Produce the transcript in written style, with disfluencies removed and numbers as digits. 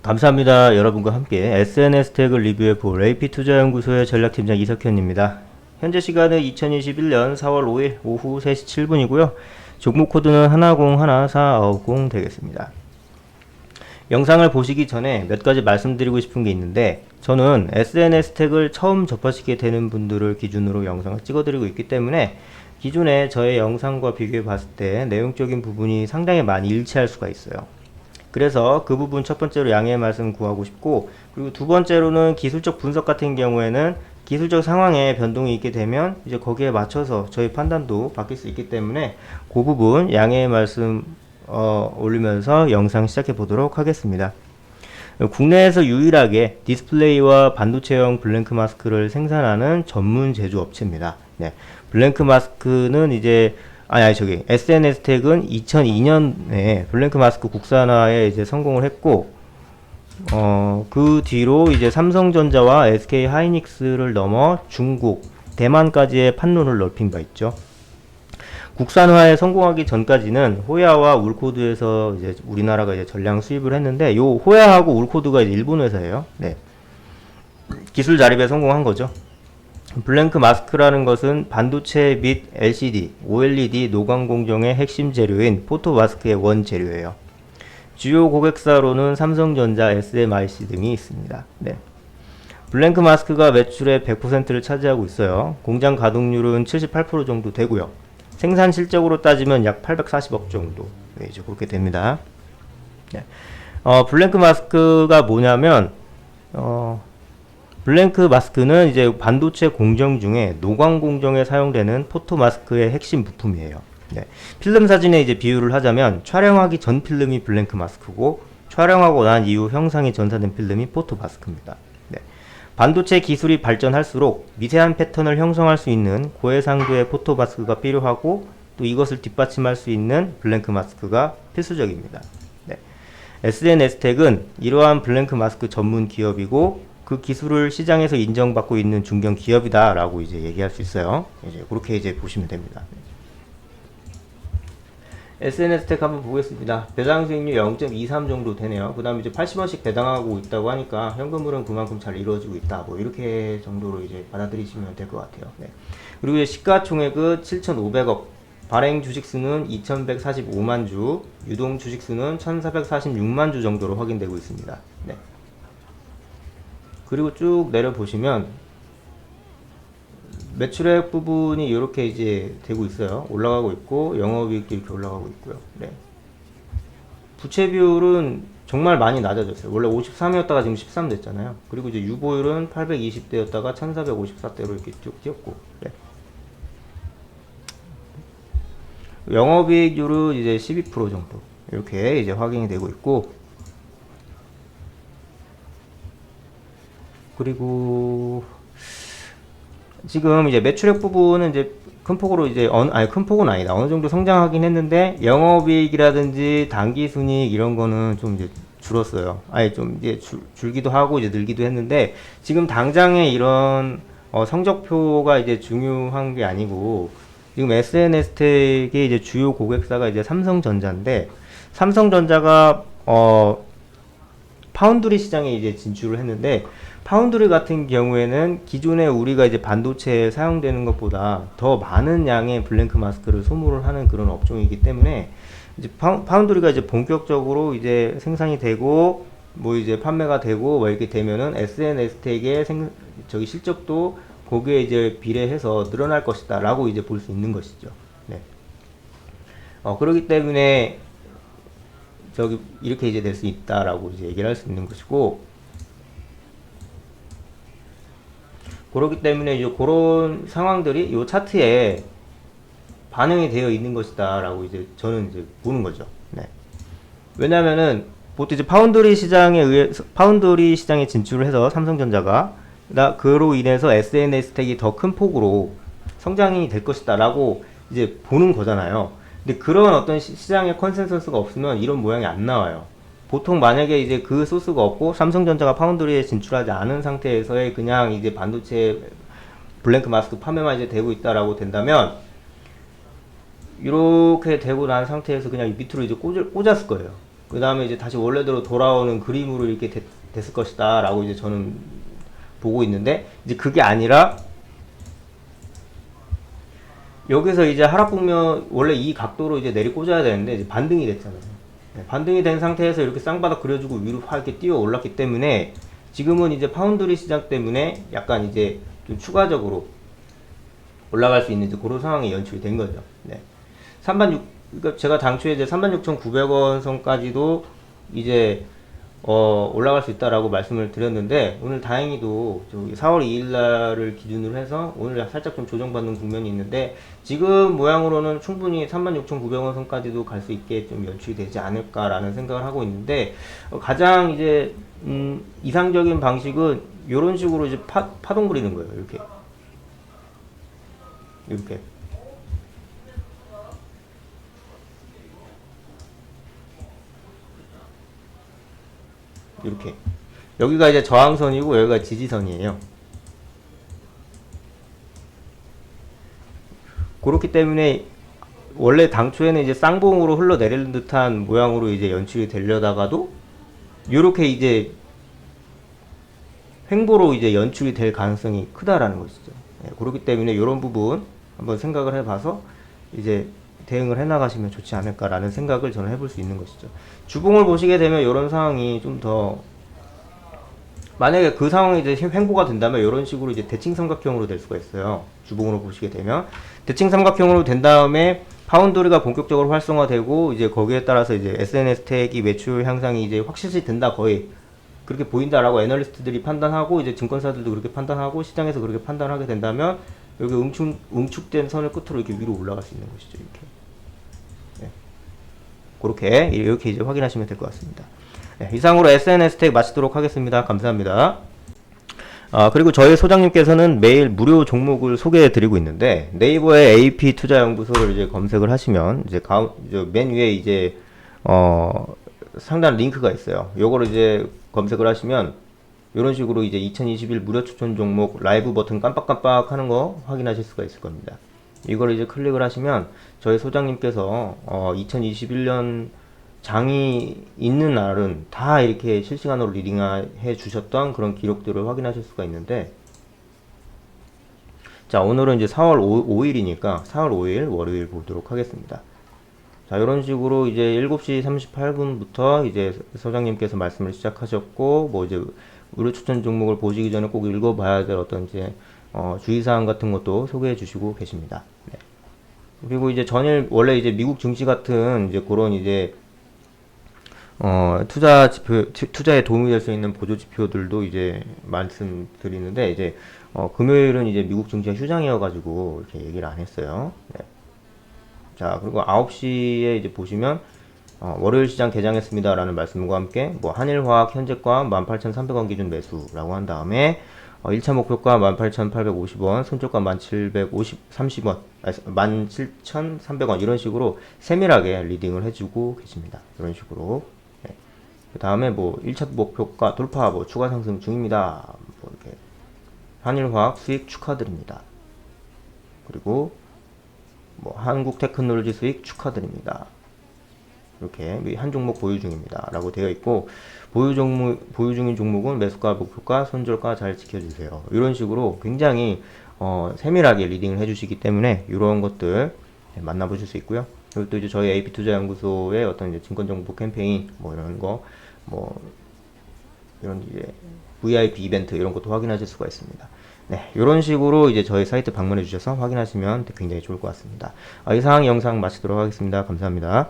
감사합니다. 여러분과 함께 SNS 태그 리뷰해볼 AP투자연구소의 전략팀장 이석현입니다. 현재 시간은 2021년 4월 5일 오후 3시 7분이고요. 종목 코드는 101490 되겠습니다. 영상을 보시기 전에 몇 가지 말씀드리고 싶은 게 있는데, 저는 SNS 태그를 처음 접하시게 되는 분들을 기준으로 영상을 찍어드리고 있기 때문에 기존에 저의 영상과 비교해 봤을 때 내용적인 부분이 상당히 많이 일치할 수가 있어요. 그래서 그 부분 첫 번째로 양해의 말씀 구하고 싶고, 그리고 두 번째로는 기술적 분석 같은 경우에는 기술적 상황에 변동이 있게 되면 이제 거기에 맞춰서 저희 판단도 바뀔 수 있기 때문에 그 부분 양해의 말씀 올리면서 영상 시작해 보도록 하겠습니다. 국내에서 유일하게 디스플레이와 반도체형 블랭크 마스크를 생산하는 전문 제조업체입니다. 네. 블랭크 마스크는 이제 SNS 택은 2002년에 블랭크 마스크 국산화에 이제 성공을 했고, 그 뒤로 이제 삼성전자와 SK 하이닉스를 넘어 중국, 대만까지의 판로를 넓힌 바 있죠. 국산화에 성공하기 전까지는 호야와 울코드에서 이제 우리나라가 이제 전량 수입을 했는데, 요 호야하고 울코드가 이제 일본 회사예요. 네. 기술 자립에 성공한 거죠. 블랭크 마스크라는 것은 반도체 및 LCD, OLED 노광 공정의 핵심 재료인 포토 마스크의 원 재료예요. 주요 고객사로는 삼성전자, SMIC 등이 있습니다. 네. 블랭크 마스크가 매출의 100%를 차지하고 있어요. 공장 가동률은 78% 정도 되고요. 생산 실적으로 따지면 약 840억 정도, 네, 이제 그렇게 됩니다. 네. 블랭크 마스크가 뭐냐면, 블랭크 마스크는 이제 반도체 공정 중에 노광 공정에 사용되는 포토 마스크의 핵심 부품이에요. 네. 필름 사진에 이제 비유를 하자면 촬영하기 전 필름이 블랭크 마스크고, 촬영하고 난 이후 형상이 전사된 필름이 포토 마스크입니다. 네. 반도체 기술이 발전할수록 미세한 패턴을 형성할 수 있는 고해상도의 포토 마스크가 필요하고, 또 이것을 뒷받침할 수 있는 블랭크 마스크가 필수적입니다. 네. SNS텍은 이러한 블랭크 마스크 전문 기업이고, 그 기술을 시장에서 인정받고 있는 중견 기업이다 라고 이제 얘기할 수 있어요. 이제 그렇게 이제 보시면 됩니다. SNS텍 한번 보겠습니다. 배당 수익률 0.23 정도 되네요. 그 다음에 이제 80원씩 배당하고 있다고 하니까 현금흐름 그만큼 잘 이루어지고 있다, 뭐 이렇게 정도로 이제 받아들이시면 될 것 같아요. 네. 그리고 이제 시가총액은 7,500억, 발행 주식수는 2,145만 주, 유동 주식수는 1,446만 주 정도로 확인되고 있습니다. 네. 그리고 쭉 내려보시면 매출액 부분이 이렇게 이제 되고 있어요. 올라가고 있고, 영업이익도 이렇게 올라가고 있고요. 네. 부채 비율은 정말 많이 낮아졌어요. 원래 53이었다가 지금 13 됐잖아요. 그리고 이제 유보율은 820대였다가 1454대로 이렇게 쭉 뛰었고, 네. 영업이익률은 이제 12% 정도 이렇게 이제 확인이 되고 있고, 그리고 지금 이제 매출액 부분은 이제 큰 폭으로 이제 큰 폭은 아니다. 어느 정도 성장하긴 했는데 영업이익이라든지 당기순이익 이런 거는 좀 이제 줄었어요. 좀 이제 줄기도 하고 이제 늘기도 했는데, 지금 당장에 이런 성적표가 이제 중요한 게 아니고, 지금 SNS텍의 이제 주요 고객사가 이제 삼성전자인데, 삼성전자가 파운드리 시장에 이제 진출을 했는데, 파운드리 같은 경우에는 기존에 우리가 이제 반도체에 사용되는 것보다 더 많은 양의 블랭크 마스크를 소모를 하는 그런 업종이기 때문에, 이제 파운드리가 이제 본격적으로 이제 생산이 되고 뭐 이제 판매가 되고 뭐 이렇게 되면은 SNS텍의 실적도 거기에 이제 비례해서 늘어날 것이다 라고 이제 볼 수 있는 것이죠. 네. 그렇기 때문에 이렇게 이제 될 수 있다라고 이제 얘기를 할 수 있는 것이고, 그렇기 때문에 이제 그런 상황들이 이 차트에 반영이 되어 있는 것이다 라고 이제 저는 이제 보는 거죠. 네. 왜냐면은 보통 이제 파운드리 시장에 진출을 해서 삼성전자가 그로 인해서 SNS텍이 더 큰 폭으로 성장이 될 것이다 라고 이제 보는 거잖아요. 근데 그런 어떤 시장의 컨센서스가 없으면 이런 모양이 안 나와요. 보통 만약에 이제 그 소스가 없고 삼성전자가 파운드리에 진출하지 않은 상태에서의 그냥 이제 반도체 블랭크 마스크 판매만 이제 되고 있다라고 된다면, 이렇게 되고 난 상태에서 그냥 밑으로 이제 꽂았을 거예요. 그 다음에 이제 다시 원래대로 돌아오는 그림으로 이렇게 됐을 것이다 라고 이제 저는 보고 있는데, 이제 그게 아니라 여기서 이제 하락국면 원래 이 각도로 이제 내리 꽂아야 되는데 이제 반등이 됐잖아요. 네, 반등이 된 상태에서 이렇게 쌍바닥 그려주고 위로 확 이렇게 뛰어 올랐기 때문에 지금은 이제 파운드리 시장 때문에 약간 이제 좀 추가적으로 올라갈 수 있는 이제 그런 상황이 연출이 된 거죠. 네. 36, 그러니까 제가 당초에 이제 36,900원 선까지도 이제 올라갈 수 있다라고 말씀을 드렸는데, 오늘 다행히도 4월 2일 날을 기준으로 해서 오늘 살짝 좀 조정받는 국면이 있는데, 지금 모양으로는 충분히 36,900원 선까지도 갈 수 있게 좀 연출이 되지 않을까라는 생각을 하고 있는데, 가장 이제 이상적인 방식은 이런 식으로 이제 파동 그리는 거예요. 이렇게 이렇게 여기가 이제 저항선이고 여기가 지지선이에요. 그렇기 때문에 원래 당초에는 이제 쌍봉으로 흘러내리는 듯한 모양으로 이제 연출이 되려다가도 이렇게 이제 횡보로 이제 연출이 될 가능성이 크다라는 것이죠. 네, 그렇기 때문에 이런 부분 한번 생각을 해봐서 이제 대응을 해나가시면 좋지 않을까라는 생각을 저는 해볼 수 있는 것이죠. 주봉을 보시게 되면 이런 상황이 좀 더, 만약에 그 상황이 이제 횡보가 된다면 이런 식으로 이제 대칭 삼각형으로 될 수가 있어요. 주봉으로 보시게 되면 대칭 삼각형으로 된 다음에 파운드리가 본격적으로 활성화되고 이제 거기에 따라서 이제 SNS 택이 매출 향상이 이제 확실시 된다, 거의 그렇게 보인다라고 애널리스트들이 판단하고 이제 증권사들도 그렇게 판단하고 시장에서 그렇게 판단하게 된다면 여기 응축된 선을 끝으로 이렇게 위로 올라갈 수 있는 것이죠. 이렇게. 네. 그렇게 이렇게 이제 확인하시면 될 것 같습니다. 네, 이상으로 SNS 택 마치도록 하겠습니다. 감사합니다. 그리고 저희 소장님께서는 매일 무료 종목을 소개해 드리고 있는데, 네이버에 AP 투자연구소를 이제 검색을 하시면 이제 맨 위에 이제 상단 링크가 있어요. 요거를 이제 검색을 하시면 이런 식으로 이제 2021 무료 추천 종목 라이브 버튼 깜빡깜빡 하는 거 확인하실 수가 있을 겁니다. 이걸 이제 클릭을 하시면 저희 소장님께서 2021년 장이 있는 날은 다 이렇게 실시간으로 리딩해 주셨던 그런 기록들을 확인하실 수가 있는데, 자, 오늘은 이제 4월 5일이니까 4월 5일 월요일 보도록 하겠습니다. 자, 이런 식으로 이제 7시 38분부터 이제 소장님께서 말씀을 시작하셨고, 뭐 이제 무료 추천 종목을 보시기 전에 꼭 읽어봐야 될 어떤 이제 주의사항 같은 것도 소개해 주시고 계십니다. 네. 그리고 이제 전일 원래 이제 미국 증시 같은 이제 그런 이제 투자 지표, 투자에 도움이 될 수 있는 보조 지표들도 이제 말씀드리는데, 이제 금요일은 이제 미국 증시가 휴장이어가지고 이렇게 얘기를 안 했어요. 네. 자, 그리고 9시에 이제 보시면 월요일 시장 개장했습니다 라는 말씀과 함께 뭐 한일화학 현재가 18,300원 기준 매수라고 한 다음에 1차 목표가 18,850원, 손절가 1,730원, 17,300원 이런 식으로 세밀하게 리딩을 해주고 계십니다. 이런 식으로. 네. 그 다음에 뭐 1차 목표가 돌파, 뭐 추가 상승 중입니다. 뭐 이렇게 한일화학 수익 축하드립니다. 그리고 뭐 한국 테크놀로지 수익 축하드립니다. 이렇게 한 종목 보유 중입니다 라고 되어 있고, 보유 중인 종목은 매수가, 목표가, 손절가 잘 지켜주세요. 이런 식으로 굉장히 세밀하게 리딩을 해주시기 때문에 이런 것들 만나보실 수 있고요. 그리고 또 이제 저희 AP 투자연구소의 어떤 이제 증권정보 캠페인 뭐 이런 거, 뭐 이런 이제 VIP 이벤트 이런 것도 확인하실 수가 있습니다. 네, 이런 식으로 이제 저희 사이트 방문해 주셔서 확인하시면 굉장히 좋을 것 같습니다. 이상 영상 마치도록 하겠습니다. 감사합니다.